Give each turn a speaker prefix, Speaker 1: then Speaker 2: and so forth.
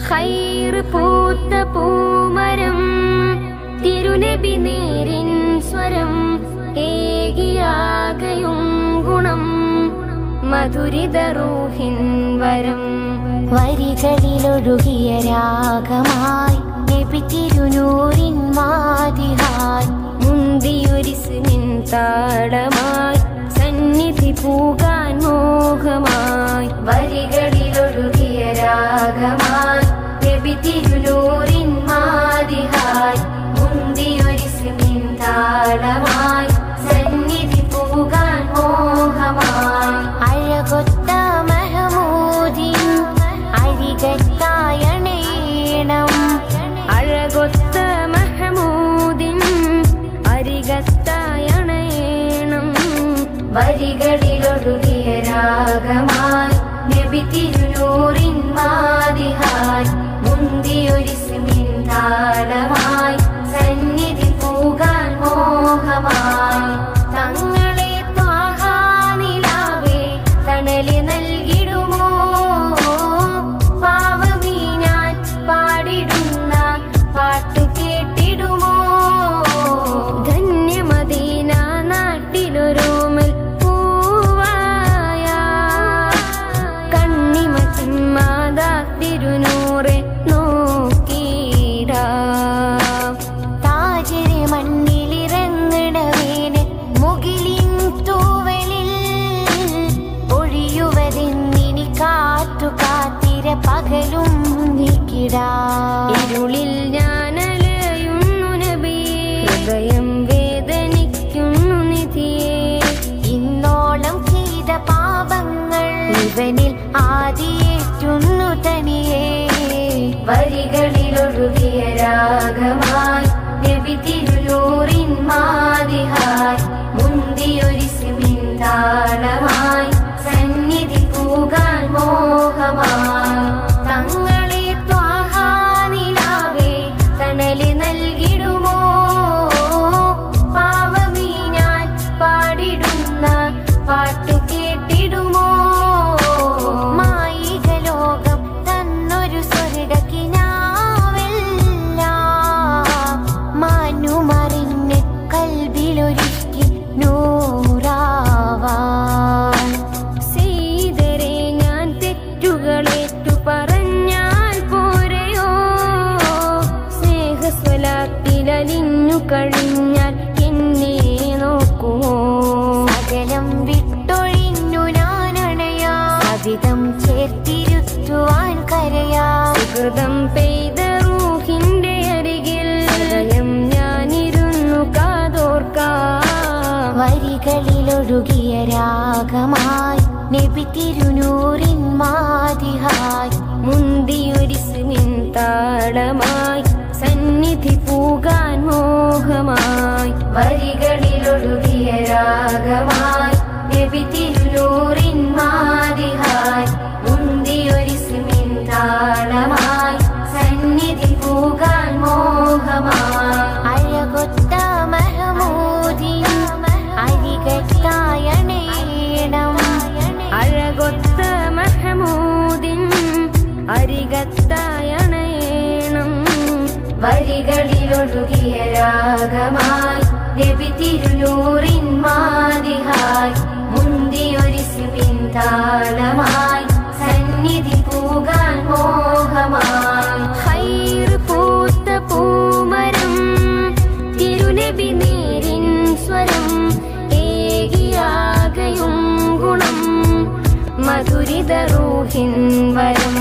Speaker 1: ഖൈർ പൂത്ത പൂമരം തിരുനബി നേരിൻ സ്വരം ഏകിയാകയും ഗുണം മധുരിത റൂഹിൻ വരം.
Speaker 2: വരികളിലൊഴുകിയ രാഗമായി നബി തിരുനൂറിൻ മാതിഹായി
Speaker 1: മുന്തിയൊരിസ്മിൻ താളമായി സന്നിധി പൂകാൻ മോഹമായി.
Speaker 2: വരികളിലൊഴുകിയ രാഗമായി നബി തിരുനൂറിൻ മാതിഹായി മുന്തിയൊരിസ്മിൻ താളമായി സന്നിധി പൂകാൻ മോഹമായി. അഴകൊത്ത മഹമൂദിൻ അരികത്തായണേണം
Speaker 1: അഴകൊത്ത മഹമൂദിൻ അരികത്തായണേണം.
Speaker 2: വരികളിലൊഴുകിയ രാഗമായി നബി തിരുനൂറിൻ മാതിഹായി മുന്തിയൊരിസ്മിൻ താളമായി സന്നിധി പൂകാൻ മോഹമായി. തങ്ങളെ ത്വാഹാ നിലാവേ തണല് നൽകിടുമോ പാവമീ ഞാൻ പാടിടുന്ന പാട്ടു കേട്ടിടുമോ.
Speaker 1: ധന്യമദീന നാട്ടിലൊരോമൽ പൂവായ കണ്ണിമ ചിമ്മാതാ തിരുനൂറെ നോക്കിടാം.
Speaker 2: താജരെ മണ്ണിലിറങ്ങണവേന് മുകിലിൻ തൂവലിൽ ഒഴിയുവതെന്നിനി കാറ്റു കാത്തിര പകലും നീക്കിടാം.
Speaker 1: ഇരുളിൽ ഞാനലയുന്നു നബിയേ, ഹൃദയം വേദനിക്കുന്നു നിധിയേ.
Speaker 2: ഇന്നോളം ചെയ്ത പാപങ്ങൾ ഇവനിൽ ആദിയേറ്റുന്നു തനിയേ. വരികളിലൊഴുകിയ രാഗമായി നബി തിരുനൂറിൻ മാതിഹായി മുന്തിയൊരിസ്മിൻ താളമായി സന്നിധി പൂകാൻ മോഹമായി. തങ്ങളെ ത്വാഹാ നിലാവേ തണല് നൽകിടുമോ പാവമീ ഞാൻ പാടിടുന്ന പാട്ടു കേട്ടിടുമോ. മായിക ലോകം തന്നൊരു സ്വർഗക്കിനാവെല്ല മാനുമറിഞ്ഞ് കൽബിലൊരുക്കി നൂറാവാൻ.
Speaker 1: ചെയ്തരെ ഞാൻ തെറ്റുകളേറ്റു പറഞ്ഞാൽ പോരെയോ, സ്നേഹസ്വലാത്തിലലിഞ്ഞു കഴിഞ്ഞാൽ എന്നെ നോക്കുമോ.
Speaker 2: സകലം വിട്ടൊഴിഞ്ഞു ഞാനണയാ സവിധം ചേർത്തിരുത്തുവാൻ കരയാ.
Speaker 1: സുഹൃതം പെയ്ത റൂഹിന്റെ അരികിൽ ഹൃദയം ഞാനിരുന്നു കാതോർക്കാം.
Speaker 2: വരികളിലൊഴുകിയ രാഗമായി നബി തിരുനൂറിൻ മാതിഹായി
Speaker 1: മുന്തിയൊരിസ്മിൻ താളമായി സന്നിധി പൂകാൻ മോഹമായി.
Speaker 2: വരികളിലൊഴുകിയ രാഗമായി നബി തിരുനൂറിൻ മാതിഹായി മുന്തിയൊരിസ്മിൻ താളമായി സന്നിധി പൂകാൻ മോഹമായി. അഴകൊത്ത മഹമൂദിൻ അരികത്തായണേണം
Speaker 1: അഴകൊത്ത മഹമൂദിൻ അരികത്തായണേണം.
Speaker 2: വരികളിലൊഴുകിയ രാഗമായി നബി തിരുനൂറിൻ മാതിഹായി മുന്തിയൊരിസ്മിൻ താളമായി സന്നിധി പൂകാൻ മോഹമായി.
Speaker 1: ഖൈർ പൂത്ത പൂമരം തിരുനബി നേരിൻ സ്വരം ഏകിയാകയും ഗുണം മധുരിത റൂഹിൻ വരം.